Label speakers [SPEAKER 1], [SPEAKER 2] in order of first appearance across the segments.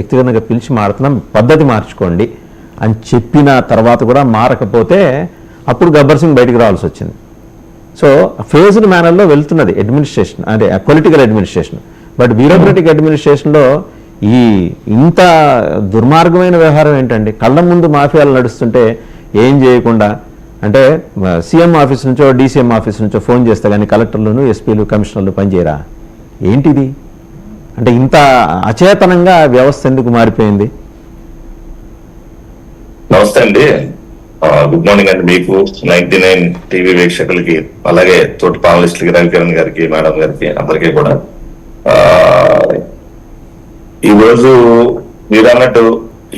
[SPEAKER 1] వ్యక్తిగతంగా పిలిచి మాడుతున్నాం, పద్ధతి మార్చుకోండి అని చెప్పిన తర్వాత కూడా మారకపోతే అప్పుడు గబ్బర్ సింగ్ బయటకు రావాల్సి వచ్చింది. సో ఫేజ్డ్ మేనర్లో వెళ్తున్నది అడ్మినిస్ట్రేషన్, అంటే పొలిటికల్ అడ్మినిస్ట్రేషన్. బట్ బ్యూరోక్రటిక్ అడ్మినిస్ట్రేషన్లో ఇంత దుర్మార్గమైన వ్యవహారం ఏంటండి? కళ్ళ ముందు మాఫియాలు నడుస్తుంటే ఏం చేయకుండా, అంటే సీఎం ఆఫీస్ నుంచో డీసీఎం ఆఫీస్ నుంచో ఫోన్ చేస్తే కానీ కలెక్టర్లను ఎస్పీలు కమిషనర్లు పనిచేయరా? ఏంటిది? అంటే ఇంత అచేతనంగా వ్యవస్థ ఎందుకు మారిపోయింది?
[SPEAKER 2] నమస్తే అండి, గుడ్ మార్నింగ్ అండి మీకు, 99 టీవీ వీక్షకులకి, అలాగే తోటి పానలిస్టులకి, రవికిరణ్ గారికి, మేడం గారికి, అందరికీ కూడా. ఈ రోజు మీరు అన్నట్టు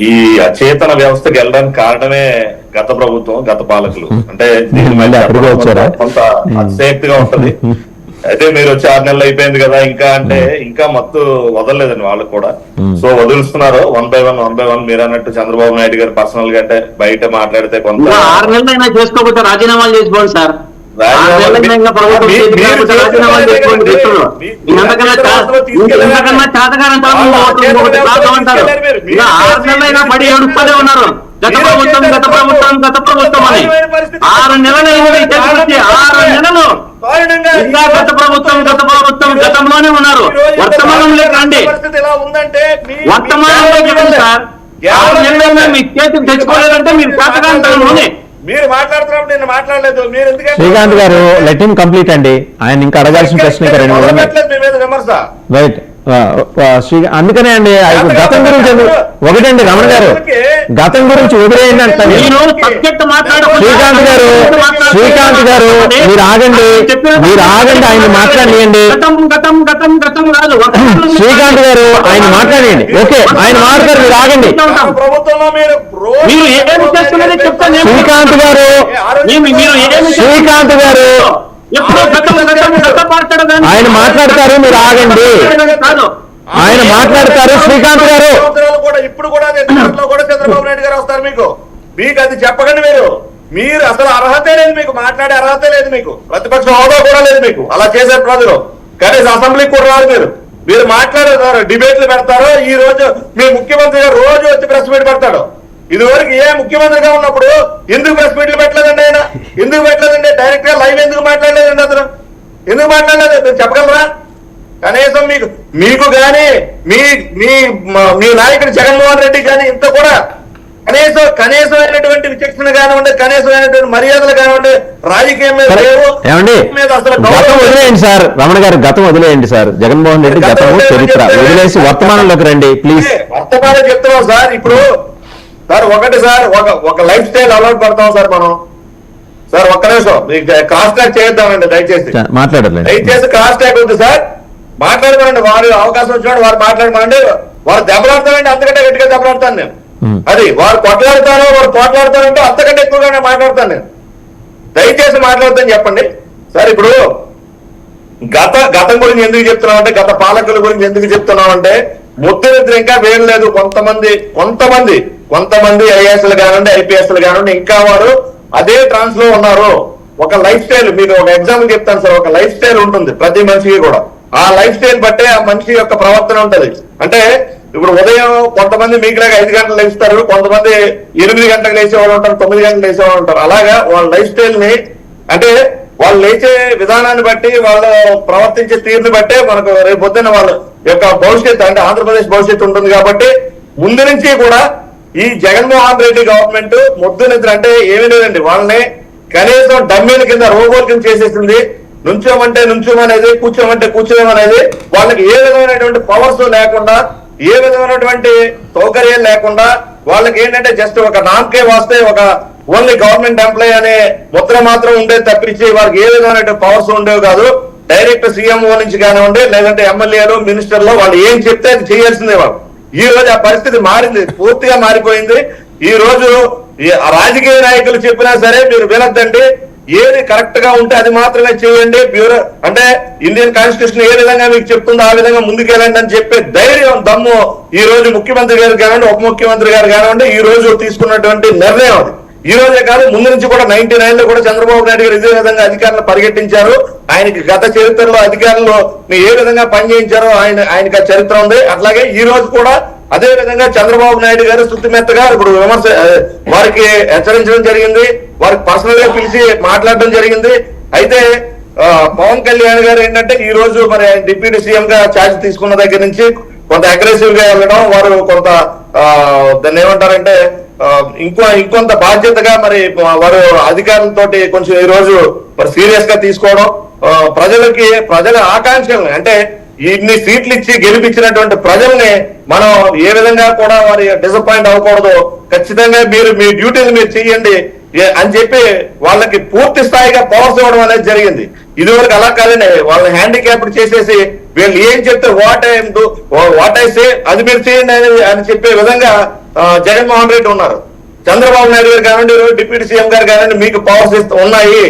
[SPEAKER 2] ఈ అచేతన వ్యవస్థకి వెళ్ళడానికి కారణమే గత ప్రభుత్వం, గత పాలకులు. అంటే దీని మధ్య కొంత అతిశయక్తిగా ఉంటది. అయితే మీరు వచ్చి 6 నెలలు అయిపోయింది కదా, ఇంకా అంటే ఇంకా మత్తు వదలలేదండి వాళ్ళకు కూడా. సో వదులుస్తున్నారు వన్ బై వన్. మీరు అన్నట్టు చంద్రబాబు నాయుడు గారు పర్సనల్ గా అంటే బయట మాట్లాడితే కొంత
[SPEAKER 3] 6 నెలలైనా చేసుకోకపోతే రాజీనామాలు చేసుకోండి సార్. పడి ఏడుస్తూనే ఉన్నారు గత ప్రభుత్వం అని. 6 నెలలు 6 నెలలు ఇంకా గత ప్రభుత్వం గతంలోనే ఉన్నారు. వర్తమానంలో రండి, వర్తమానంలో చెప్పండి సార్. 6 నెలలు మీ చేతికి తెచ్చుకోలేదంటే మీరు శాతకాంతంలోనే
[SPEAKER 2] మీరు మాట్లాడుతున్నప్పుడు నేను మాట్లాడలేదు. మీరు
[SPEAKER 1] శ్రీకాంత్ గారు లెట్ హిమ్ కంప్లీట్ అండి. ఆయన ఇంకా అడగాల్సిన ప్రశ్న
[SPEAKER 2] విమర్శ
[SPEAKER 1] రైట్. అందుకనే అండి గతం గురించి ఒకటండి రమణ గారు, గతం గురించి వదిలేయండి అంటారు. శ్రీకాంత్ గారు మీరు ఆగండి, ఆయన మాట్లాడియండి. శ్రీకాంత్ గారు ఆయన మాట్లాడియండి. ఓకే, ఆయన మాట్లాడారు, మీరు ఆగండి. శ్రీకాంత్ గారు ఆయన మాట్లాడతారు, మీరు ఆగండి. ఆయన మాట్లాడతారు. శ్రీకాంత్ గారు
[SPEAKER 2] ఇప్పుడు కూడా చంద్రబాబు నాయుడు గారు వస్తారు. మీకు అది చెప్పకండి. మీరు అసలు అర్హత లేదు, మీకు మాట్లాడే అర్హత లేదు, మీకు ప్రతిపక్ష హోదా కూడా లేదు. మీకు అలా చేశారు ప్రజలు. కనీసం అసెంబ్లీకి కూడా రాదు. మీరు మాట్లాడతారు, డిబేట్లు పెడతారు. ఈ రోజు మీ ముఖ్యమంత్రి గారు రోజు వచ్చి ప్రెస్ మీట్ పెడతాడు. ఇదివరకు ఏ ముఖ్యమంత్రిగా ఉన్నప్పుడు ఎందుకు ప్రెస్ మీట్లు పెట్టలేదండి? ఆయన ఎందుకు పెట్టలేదండి? డైరెక్ట్ గా లైవ్ ఎందుకు మాట్లాడలేదండి? అతను ఎందుకు మాట్లాడలేదు చెప్పగలరా? కనీసం మీకు కానీ మీ నాయకుడు జగన్మోహన్ రెడ్డి కానీ ఇంత కూడా కనీసమైనటువంటి విచక్షణ కానివ్వండి, కనీసమైనటువంటి మర్యాదలు కానివ్వండి రాజకీయం మీద
[SPEAKER 1] గతం వదిలేయండి సార్. రమణ గారు గతం వదిలేయండి సార్. జగన్మోహన్ రెడ్డి గతం చరిత్ర వదిలేసి వర్తమానంలోకి రండి ప్లీజ్.
[SPEAKER 2] వర్తమానం చెప్తున్నాం సార్. ఇప్పుడు సార్ ఒకటి సార్, ఒక లైఫ్ స్టైల్ అలవాటు పడతాం సార్ మనం. సార్ ఒక్క నిమిషం, మీకు క్రాస్ ట్రాక్ చేద్దామండి దయచేసి.
[SPEAKER 1] మాట్లాడాలి
[SPEAKER 2] దయచేసి క్రాస్ ట్రాక్ ఉంది సార్, మాట్లాడమనండి. వారు అవకాశం వచ్చినప్పుడు వారు మాట్లాడమనండి. వారు దెబ్బలాడతానండి, అంతకంటే గట్టిగా దెబ్బలాడతాను నేను. అది వారు పోట్లాడతానంటే అంతకంటే ఎక్కువగా నేను మాట్లాడతాను నేను. దయచేసి మాట్లాడతాను చెప్పండి సార్. ఇప్పుడు గతం గురించి ఎందుకు చెప్తున్నాం అంటే, గత పాలకుల గురించి ఎందుకు చెప్తున్నాం అంటే, ముద్దునిద్ర ఇంకా వేరు లేదు. కొంతమంది ఐఏఎస్లు కానివ్వండి, ఐపీఎస్లు కానివ్వండి, ఇంకా వారు అదే ట్రాన్స్ లో ఉన్నారు. ఒక లైఫ్ స్టైల్, మీకు ఒక ఎగ్జాంపుల్ చెప్తాను సార్. ఒక లైఫ్ స్టైల్ ఉంటుంది ప్రతి మనిషికి కూడా. ఆ లైఫ్ స్టైల్ బట్టే ఆ మనిషి యొక్క ప్రవర్తన ఉంటది. అంటే ఇప్పుడు ఉదయం కొంతమంది మీకులాగా 5 గంటలు లేస్తారు, కొంతమంది 8 గంటలకు లేచేవాళ్ళు ఉంటారు, 9 గంటలకు లేచేవాళ్ళు ఉంటారు. అలాగా వాళ్ళ లైఫ్ స్టైల్ ని, అంటే వాళ్ళు లేచే విధానాన్ని బట్టి, వాళ్ళు ప్రవర్తించే తీరుని బట్టే మనకు రేపు పొద్దున్న వాళ్ళ యొక్క భవిష్యత్తు, అంటే ఆంధ్రప్రదేశ్ భవిష్యత్తు ఉంటుంది. కాబట్టి ముందు నుంచి కూడా ఈ జగన్మోహన్ రెడ్డి గవర్నమెంట్ ముద్దు నిద్ర అంటే ఏమీ లేదండి. వాళ్ళని కనీసం డమ్మీల కింద రోబోల కింద చేసేసింది. నుంచోమంటే నుంచోమనేది, కూర్చోమంటే కూర్చోమనేది. వాళ్ళకి ఏ విధమైనటువంటి పవర్స్ లేకుండా, ఏ విధమైనటువంటి సౌకర్యాలు లేకుండా, వాళ్ళకి ఏంటంటే జస్ట్ ఒక నామకే వాస్తే ఒక ఓన్లీ గవర్నమెంట్ ఎంప్లాయీ అనే ముద్ర మాత్రం ఉండేది తప్పించి వారికి ఏ విధమైనటువంటి పవర్స్ ఉండేవి కాదు. డైరెక్ట్ సీఎంఓ నుంచి కానివ్వండి, లేదంటే ఎమ్మెల్యేలు, మినిస్టర్లు వాళ్ళు ఏం చెప్తే అది చేయాల్సిందే వాళ్ళు. ఈ రోజు ఆ పరిస్థితి మారింది, పూర్తిగా మారిపోయింది. ఈ రోజు రాజకీయ నాయకులు చెప్పినా సరే మీరు వినొద్దండి. ఏది కరెక్ట్ గా ఉంటే అది మాత్రమే చేయండి. బ్యూరో అంటే ఇండియన్ కాన్స్టిట్యూషన్ ఏ విధంగా మీకు చెప్తుందో ఆ విధంగా ముందుకెళ్ళండి అని చెప్పే ధైర్యం, దమ్ము ఈ రోజు ముఖ్యమంత్రి గారు కానివ్వండి, ఉప ముఖ్యమంత్రి గారు కానివ్వండి, ఈ రోజు తీసుకున్నటువంటి నిర్ణయం అది. ఈ రోజే కాదు, ముందు నుంచి కూడా 99 లో కూడా చంద్రబాబు నాయుడు గారు ఇదే విధంగా అధికారులు పరిగెట్టించారు. ఆయనకి గత చరిత్రలో అధికారులు ఏ విధంగా పనిచేయించారో ఆయనకి ఆ చరిత్ర ఉంది. అట్లాగే ఈ రోజు కూడా అదే విధంగా చంద్రబాబు నాయుడు గారు శుద్ధిమెత్తగా ఇప్పుడు విమర్శ వారికి హెచ్చరించడం జరిగింది, వారికి పర్సనల్ గా పిలిచి మాట్లాడడం జరిగింది. అయితే పవన్ కళ్యాణ్ గారు ఏంటంటే ఈ రోజు మరి డిప్యూటీ సీఎం గా ఛార్జ్ తీసుకున్న దగ్గర నుంచి కొంత అగ్రెసివ్ గా వెళ్ళడం, వారు కొంత దాన్ని ఏమంటారంటే ఇంకొంత బాధ్యతగా మరి వారు అధికారులతోటి కొంచెం ఈ రోజు మరి సీరియస్ గా తీసుకోవడం, ప్రజల ఆకాంక్షల్ని అంటే ఇన్ని సీట్లు ఇచ్చి గెలిపించినటువంటి ప్రజల్ని మనం ఏ విధంగా కూడా వారి డిసప్పాయింట్ అవ్వకూడదు, ఖచ్చితంగా మీరు మీ డ్యూటీలు మీరు చెయ్యండి అని చెప్పి వాళ్ళకి పూర్తి స్థాయిగా పవర్స్ ఇవ్వడం అనేది జరిగింది. ఇదివరకు అలా కాదండి, వాళ్ళని హ్యాండిక్యాప్డ్ చేసేసి వీళ్ళు ఏం చెప్తే వాట్ ఐ సే అది మీరు చేయండి అని చెప్పే విధంగా జగన్మోహన్ రెడ్డి ఉన్నారు. చంద్రబాబు నాయుడు గారు కానివ్వండి, డిప్యూటీ సీఎం గారు కానివ్వండి, మీకు పవర్స్ ఉన్నాయి,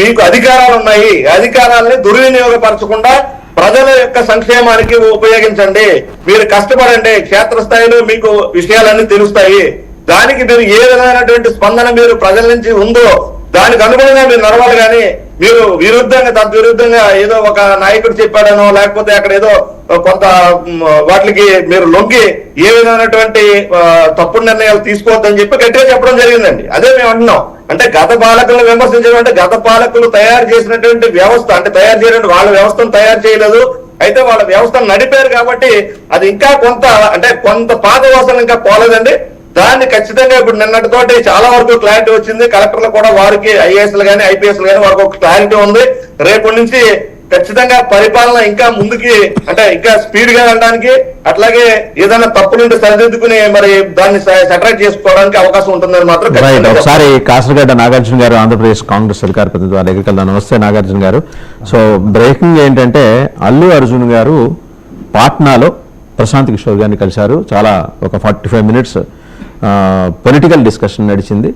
[SPEAKER 2] మీకు అధికారాలు ఉన్నాయి, అధికారాలని దుర్వినియోగపరచకుండా ప్రజల యొక్క సంక్షేమానికి ఉపయోగించండి, మీరు కష్టపడండి, క్షేత్రస్థాయిలో మీకు విషయాలన్నీ తెలుస్తాయి, దానికి మీరు ఏ విధమైనటువంటి స్పందన మీరు ప్రజల నుంచి ఉందో దానికి అనుగుణంగా మీరు నడవాలి. కానీ మీరు తద్విరుద్ధంగా ఏదో ఒక నాయకుడు చెప్పాడనో లేకపోతే అక్కడ ఏదో కొంత వాటికి మీరు లొంగి ఏ విధమైనటువంటి తప్పుడు నిర్ణయాలు తీసుకోవద్దని చెప్పి గట్టిగా చెప్పడం జరిగిందండి. అదే మేము అంటున్నాం. అంటే గత పాలకులను విమర్శించడం అంటే గత పాలకులు తయారు చేసినటువంటి వ్యవస్థ, అంటే తయారు చేయడం వాళ్ళ వ్యవస్థను తయారు చేయలేదు, అయితే వాళ్ళ వ్యవస్థను నడిపారు కాబట్టి అది ఇంకా కొంత పాత వాసన ఇంకా పోలేదండి. దాన్ని ఖచ్చితంగా ఇప్పుడు నిన్నటితోటి చాలా వరకు క్లారిటీ వచ్చింది. కలెక్టర్లు కూడా వారికి ఐఏఎస్లు కానీ ఐపీఎస్లు కానీ వారికి ఒక క్లారిటీ ఉంది. రేపటి నుంచి ఖచ్చితంగా పరిపాలన ఇంకా ముందుకి అంటే ఇంకా స్పీడ్ గా వెళ్ళడానికి, అట్లాగే ఏదైనా తప్పు నుండి సరిదిద్దుకుని మరి దాన్ని సెటరేట్ చేసుకోవడానికి అవకాశం ఉంటుందని మాత్రం.
[SPEAKER 1] ఒకసారి కాసరగడ్డ నాగార్జున గారు, ఆంధ్రప్రదేశ్ కాంగ్రెస్ అధికార ప్రతినిధి వారి దగ్గరికి వెళ్దాం. నమస్తే నాగార్జున గారు. సో బ్రేకింగ్ ఏంటంటే అల్లు అర్జున్ గారు పాట్నాలో ప్రశాంత్ కిషోర్ గారిని కలిశారు. చాలా ఒక 45 minutes పొలిటికల్ డిస్కషన్ నడిచింది.